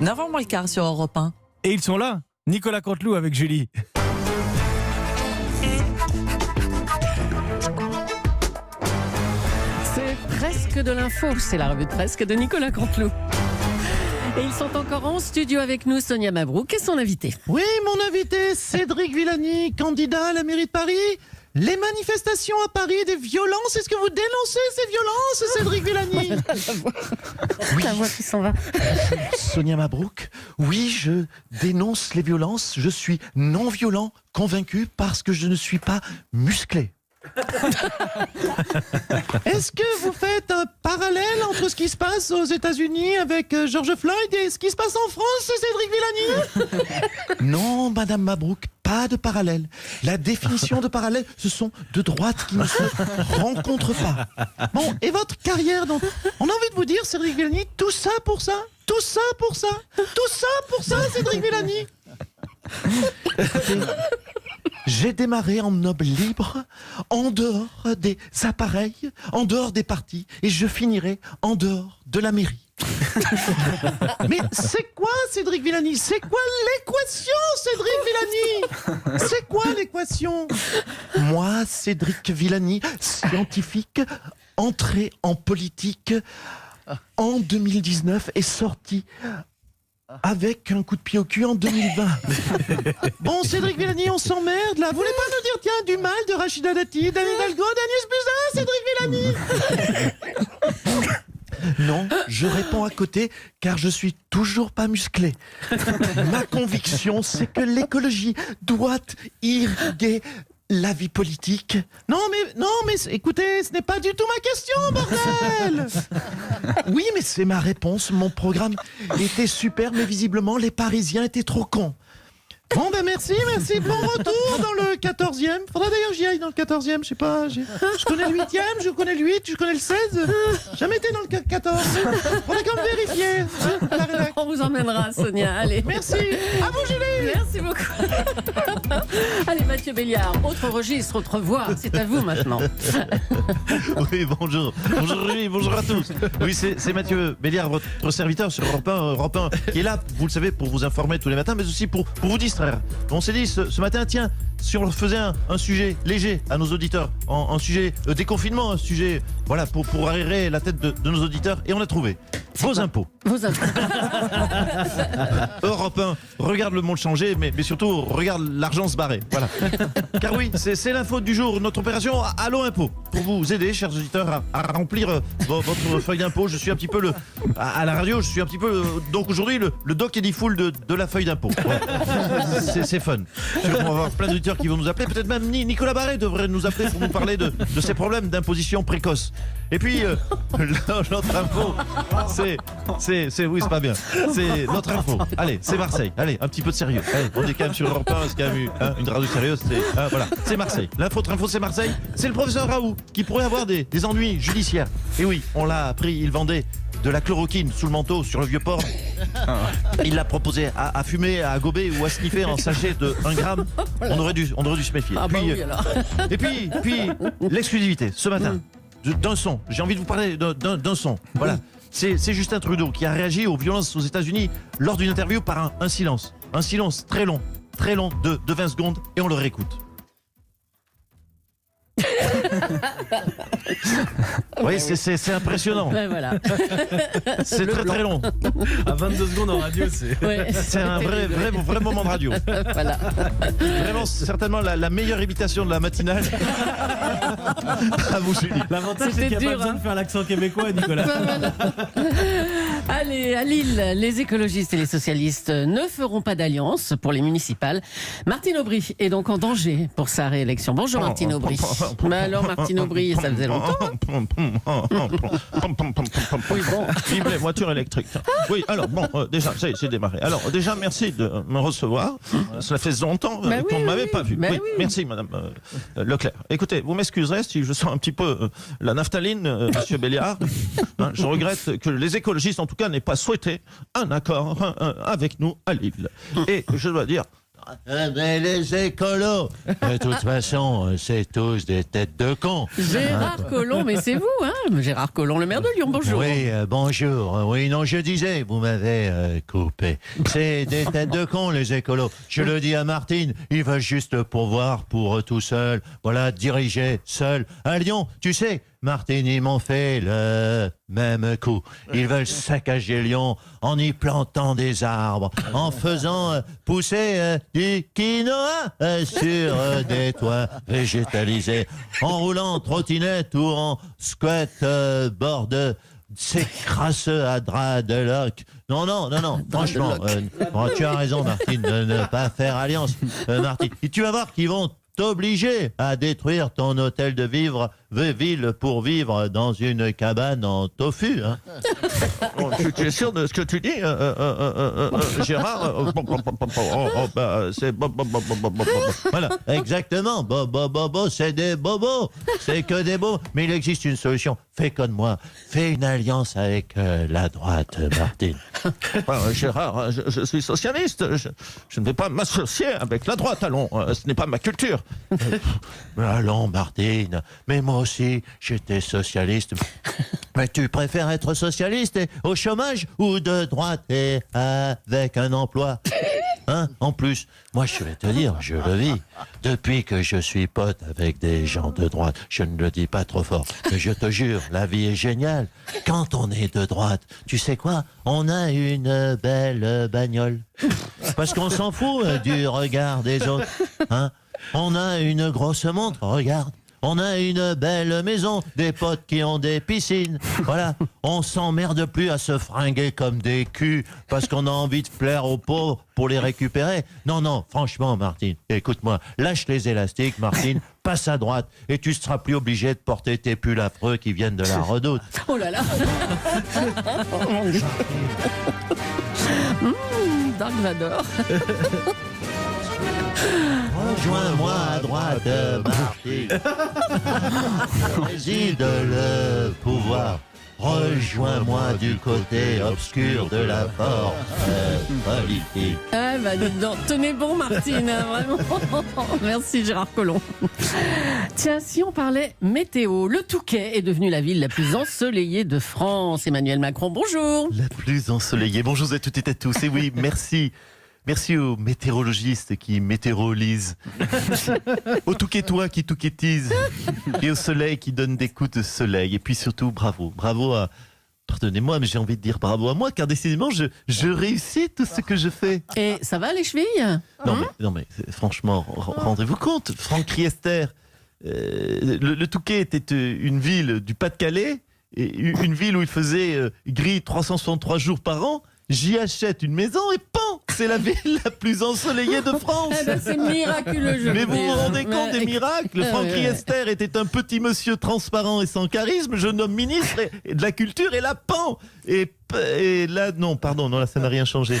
9h moins le quart sur Europe 1. Et ils sont là, Nicolas Canteloup avec Julie. C'est presque de l'info, c'est la revue de presse de Nicolas Canteloup. Et ils sont encore en studio avec nous, Sonia Mabrouk et son invité. Oui, mon invité, Cédric Villani, candidat à la mairie de Paris. Les manifestations à Paris, des violences, est-ce que vous dénoncez ces violences, Cédric Villani? La voix qui s'en va. Sonia Mabrouk, oui, je dénonce les violences, je suis non violent, convaincu parce que je ne suis pas musclé. Est-ce que vous faites un parallèle entre ce qui se passe aux États-Unis avec George Floyd et ce qui se passe en France, Cédric Villani? Non, Madame Mabrouk, pas de parallèle. La définition de parallèle, ce sont deux droites qui ne se rencontrent pas. Bon, et votre carrière, donc, on a envie de vous dire, Cédric Villani, tout ça pour ça, tout ça pour ça, tout ça pour ça, Cédric Villani. Écoutez, j'ai démarré en homme libre, en dehors des appareils, en dehors des partis, et je finirai en dehors de la mairie. Mais c'est quoi, Cédric Villani? C'est quoi l'équation, Cédric Villani? C'est quoi l'équation? Moi, Cédric Villani, scientifique, entré en politique en 2019 et sorti avec un coup de pied au cul en 2020. Bon, Cédric Villani, on s'emmerde là. Vous voulez pas nous dire, tiens, du mal de Rachida Dati, d'Anne Hidalgo, d'Agnès Buzyn, Cédric Villani? Non, je réponds à côté car je suis toujours pas musclé. Ma conviction, c'est que l'écologie doit irriguer la vie politique. Non mais écoutez, ce n'est pas du tout ma question, bordel. Oui, mais c'est ma réponse. Mon programme était super, mais visiblement les Parisiens étaient trop cons. Bon ben merci. Bon retour dans le 14e. Faudra d'ailleurs que j'y aille dans le 14e, je sais pas. Je connais le 8e, je connais le 8, je connais le 16. Jamais été dans le 14. Faudra quand même vérifier. Hein, à la rédac. On vous emmènera, Sonia. Allez. Merci. À vous, Julie. Merci beaucoup. Allez, Mathieu Béliard, autre registre, autre voix. C'est à vous maintenant. Oui, bonjour. Bonjour Julie, bonjour à tous. Oui, c'est Mathieu Béliard, votre serviteur sur Europe 1, qui est là, vous le savez, pour vous informer tous les matins, mais aussi pour vous distraire. On s'est dit ce matin, tiens, si on faisait un sujet léger à nos auditeurs, un sujet déconfinement, un sujet voilà, pour aérer la tête de nos auditeurs, et on a trouvé vos impôts. Vos impôts. Europe 1, regarde le monde changer, mais surtout, regarde l'argent se barrer. Voilà. Car oui, c'est l'info du jour, notre opération Allo Impôt, pour vous aider, chers auditeurs, à remplir votre feuille d'impôt. Je suis un petit peu à la radio, je suis un petit peu, donc aujourd'hui, le doc Eddie Fool de la feuille d'impôt. Ouais. C'est fun. On va avoir plein d'auditeurs qui vont nous appeler, peut-être même Nicolas Barret devrait nous appeler pour nous parler de ses problèmes d'imposition précoce. Et puis, l'autre info, oui, c'est pas bien. C'est notre info. Allez, c'est Marseille. Allez, un petit peu de sérieux. Allez, on est quand même sur Europe 1, c'est quand même une radio sérieuse. Voilà, c'est Marseille. Notre info, c'est Marseille. C'est le professeur Raoult qui pourrait avoir des ennuis judiciaires. Et oui, on l'a appris, il vendait de la chloroquine sous le manteau sur le vieux port. Il l'a proposé à fumer, à gober ou à sniffer en sachet de 1 gramme. On aurait dû se méfier. Ah bah oui, alors. Et puis l'exclusivité ce matin d'un son. J'ai envie de vous parler d'un son. Voilà. C'est Justin Trudeau qui a réagi aux violences aux États-Unis lors d'une interview par un silence. Un silence très long de 20 secondes, et on le réécoute. Oui, c'est impressionnant. Ben voilà. C'est très long. À 22 secondes en radio, Ouais. C'est un vrai moment de radio. Voilà. Vraiment, certainement la meilleure imitation de la matinale. À vous, Julie. L'avantage, C'était c'est qu'il n'y a dur, pas besoin de faire l'accent québécois, Nicolas. Ben voilà. Allez, à Lille, les écologistes et les socialistes ne feront pas d'alliance pour les municipales. Martine Aubry est donc en danger pour sa réélection. Bonjour Martine Aubry. Mais alors Martine Aubry, ça faisait longtemps. Oui, bon. Vive les voitures électriques. Oui, alors bon, déjà, c'est démarré. Alors déjà, merci de me recevoir. Cela fait longtemps qu'on ne m'avait pas vu. Oui. Merci Madame Leclerc. Écoutez, vous m'excuserez si je sens un petit peu la naphtaline, Monsieur Béliard. Je regrette que les écologistes, en tout cas, n'aient pas souhaité un accord avec nous à Lille. Et je dois dire, Mais les écolos, de toute façon, c'est tous des têtes de cons. Gérard Collomb, mais c'est vous, hein? Gérard Collomb, le maire de Lyon, bonjour. Oui, bonjour. Oui, non, je disais, vous m'avez coupé. C'est des têtes de cons, les écolos. Je le dis à Martine, ils veulent juste pourvoir pour eux tout seuls. Voilà, diriger seul. À Lyon, tu sais, Martine, ils m'ont fait le même coup. Ils veulent saccager Lyon en y plantant des arbres, en faisant pousser du quinoa sur des toits végétalisés, en roulant en trottinette ou en squat bord de ces crasseux à drap de loc. Non, franchement, tu as raison, Martine, de ne pas faire alliance. Martine, et tu vas voir qu'ils vont t'obliger à détruire ton hôtel de ville pour vivre dans une cabane en tofu. Hein. Tu es sûr de ce que tu dis, Gérard? C'est voilà, exactement. Bobo, c'est des bobos. C'est que des bobos. Mais il existe une solution. Fais comme moi. Fais une alliance avec la droite, Martine. Gérard, je suis socialiste. Je ne vais pas m'associer avec la droite, allons. Ce n'est pas ma culture. Allons, Martine. Mais moi aussi, j'étais socialiste. Mais tu préfères être socialiste et au chômage ou de droite et avec un emploi? Hein? En plus, moi je vais te dire, je le vis. Depuis que je suis pote avec des gens de droite, je ne le dis pas trop fort, mais je te jure, la vie est géniale. Quand on est de droite, tu sais quoi? On a une belle bagnole. Parce qu'on s'en fout du regard des autres. Hein? On a une grosse montre, regarde. On a une belle maison, des potes qui ont des piscines. Voilà, on s'emmerde plus à se fringuer comme des culs parce qu'on a envie de plaire aux pauvres pour les récupérer. Non, franchement, Martine, écoute-moi, lâche les élastiques, Martine, passe à droite et tu seras plus obligé de porter tes pulls affreux qui viennent de la Redoute. Oh là là. Dark Vador. Rejoins-moi à droite, Martine. Réside le pouvoir. Rejoins-moi du côté obscur de la force politique. Ah bah dis donc, tenez bon Martine, hein, vraiment. Merci Gérard Collomb. Tiens, si on parlait météo, le Touquet est devenu la ville la plus ensoleillée de France. Emmanuel Macron, bonjour. La plus ensoleillée. Bonjour à toutes et à tous. Et oui, merci. Merci aux météorologistes qui météorolisent, aux touquetois qui touquettisent, et au soleil qui donne des coups de soleil. Et puis surtout, bravo à... Pardonnez-moi, mais j'ai envie de dire bravo à moi, car décidément, je réussis tout ce que je fais. Et ça va les chevilles? Non mais franchement, rendez-vous compte, Franck Riester, le Touquet était une ville du Pas-de-Calais, et une ville où il faisait gris 363 jours par an. J'y achète une maison et pan, c'est la ville la plus ensoleillée de France. Eh ben, c'est miraculeux, je Mais veux vous vous dire. rendez compte des miracles? Franck Riester était un petit monsieur transparent et sans charisme, jeune homme ministre et de la culture, et là, pan. Et là, non, là, ça n'a rien changé.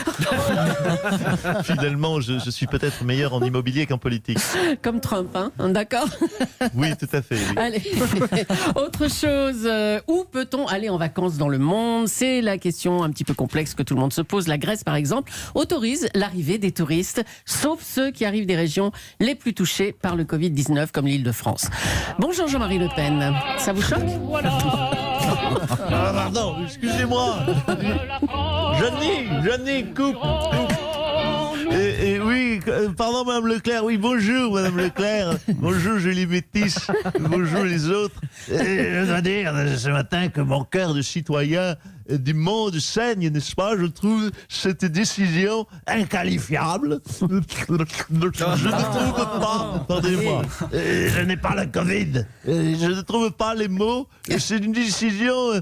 Finalement, je suis peut-être meilleur en immobilier qu'en politique. Comme Trump, hein, d'accord? Oui, tout à fait. Oui. Allez, autre chose, où peut-on aller en vacances dans le monde? C'est la question un petit peu complexe que tout le monde se pose. La Grèce, par exemple, autorise l'arrivée des touristes, sauf ceux qui arrivent des régions les plus touchées par le Covid-19, comme l'Île-de-France. Bonjour Jean-Marie Le Pen, ça vous choque? Ah, pardon, excusez-moi. Johnny, coupe. Et oui, pardon Madame Leclerc, oui, bonjour Madame Leclerc, bonjour Julie Métis, bonjour les autres. Je dois dire ce matin que mon cœur de citoyen du monde saigne, n'est-ce pas? Je trouve cette décision inqualifiable. Je ne trouve pas, pardonnez-moi, je n'ai pas la Covid, je ne trouve pas les mots, c'est une décision...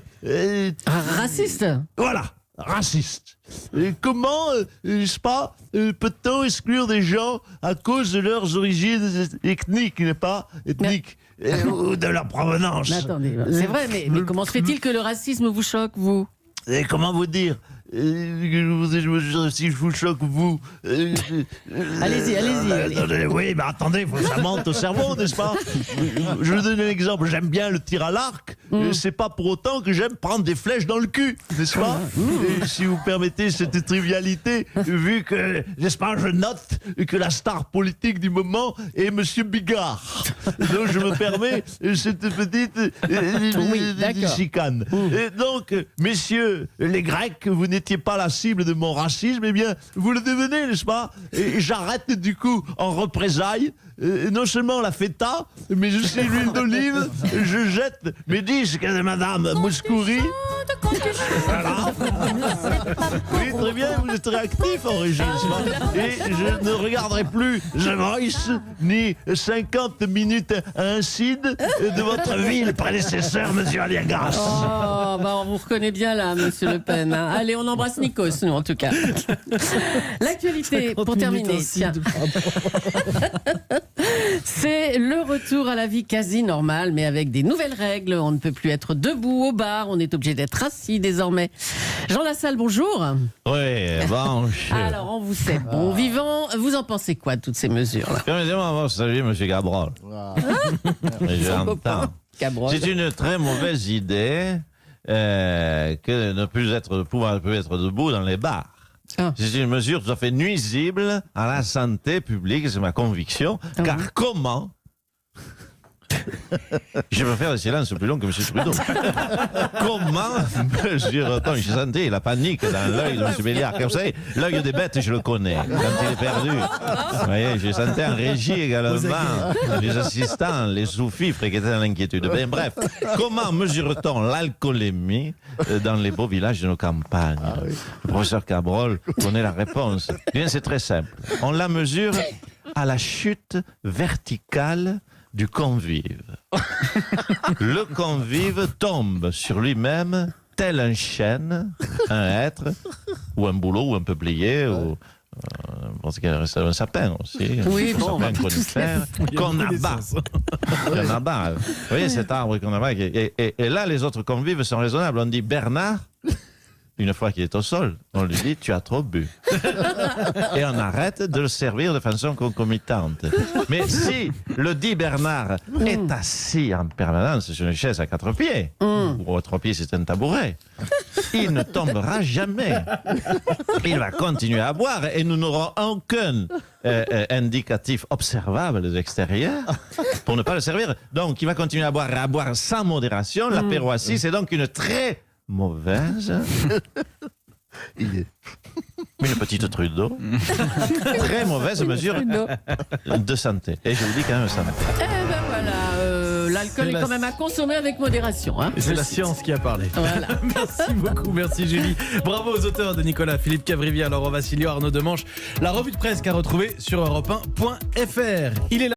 Raciste? Voilà. Raciste. Et comment, n'est-ce pas, peut-on exclure des gens à cause de leurs origines ethniques, n'est-ce pas, ethniques, ou de leur provenance? Mais attendez, c'est vrai, mais comment se fait-il que le racisme vous choque, vous? Et comment vous dire? que je vous ai joué si je vous choque, vous. Allez-y. Attendez, oui, mais attendez, ça monte au cerveau, n'est-ce pas? Je vais vous donner un exemple. J'aime bien le tir à l'arc. C'est pas pour autant que j'aime prendre des flèches dans le cul, n'est-ce pas? Et si vous permettez cette trivialité, vu que, n'est-ce pas, je note que la star politique du moment est Monsieur Bigard. Donc je me permets cette petite chicane. Et donc, messieurs les Grecs, vous n'étiez pas la cible de mon racisme, eh bien, vous le devenez, n'est-ce pas? Et j'arrête du coup en représailles. Non seulement la feta, mais aussi l'huile d'olive. Je jette mes disques de Madame Mouskouri. Voilà. Oui, très bien, vous êtes réactif en régie. Et je ne regarderai plus The Voice ni 50 minutes à un cid de votre ville prédécesseur, Monsieur Aliagas. Oh, bah on vous reconnaît bien là, Monsieur Le Pen. Hein. Allez, on embrasse Nikos, nous en tout cas. L'actualité, pour terminer. Tiens. C'est le retour à la vie quasi normale, mais avec des nouvelles règles. On ne peut plus être debout au bar, on est obligé d'être assis désormais. Jean Lassalle, bonjour. Oui, bon. Alors, on vous sait bon vivant. Vous en pensez quoi de toutes ces mesures-là? Permettez-moi de saluer Monsieur Gabrol. J'entends. C'est une très mauvaise idée que ne plus pouvoir être debout dans les bars. C'est une mesure tout à fait nuisible à la santé publique, c'est ma conviction. Car comment je peux faire le silence plus long que M. Trudeau. Comment mesure-t-on une santé, la panique dans l'œil de M. Béliard? Vous savez, l'œil des bêtes, je le connais. Quand il est perdu. Vous voyez, j'ai senti en régie également les assistants, les sous-fifres qui étaient dans l'inquiétude. Ben, bref, comment mesure-t-on l'alcoolémie dans les beaux villages de nos campagnes? Le professeur Cabrol connaît la réponse. Bien, c'est très simple. On la mesure à la chute verticale du convive. Le convive tombe sur lui-même tel un chêne, un hêtre, ou un bouleau, ou un peuplier, ou je pense qu'il reste un sapin aussi. Oui, bon, un conifère qu'on abat. Qu'on abat. Vous voyez cet arbre qu'on abat. Et là, les autres convives sont raisonnables. On dit Bernard. Une fois qu'il est au sol, on lui dit « tu as trop bu ». Et on arrête de le servir de façon concomitante. Mais si le dit Bernard est assis en permanence sur une chaise à 4 pieds, ou à 3 pieds c'est un tabouret, il ne tombera jamais. Il va continuer à boire et nous n'aurons aucun indicatif observable de l'extérieur pour ne pas le servir. Donc il va continuer à boire sans modération. L'apéro assis, c'est donc une très mauvaise. Une petite Trudeau. Très mauvaise mesure de santé. Et je vous dis quand même santé. Eh ben voilà, l'alcool est quand même à consommer avec modération. Hein. Et c'est la science qui a parlé. Voilà. Merci beaucoup, merci Julie. Bravo aux auteurs de Nicolas, Philippe Cavrivière, Laurent Vassilio, Arnaud Demanche. La revue de presse qu'à retrouver sur europe1.fr. Il est là.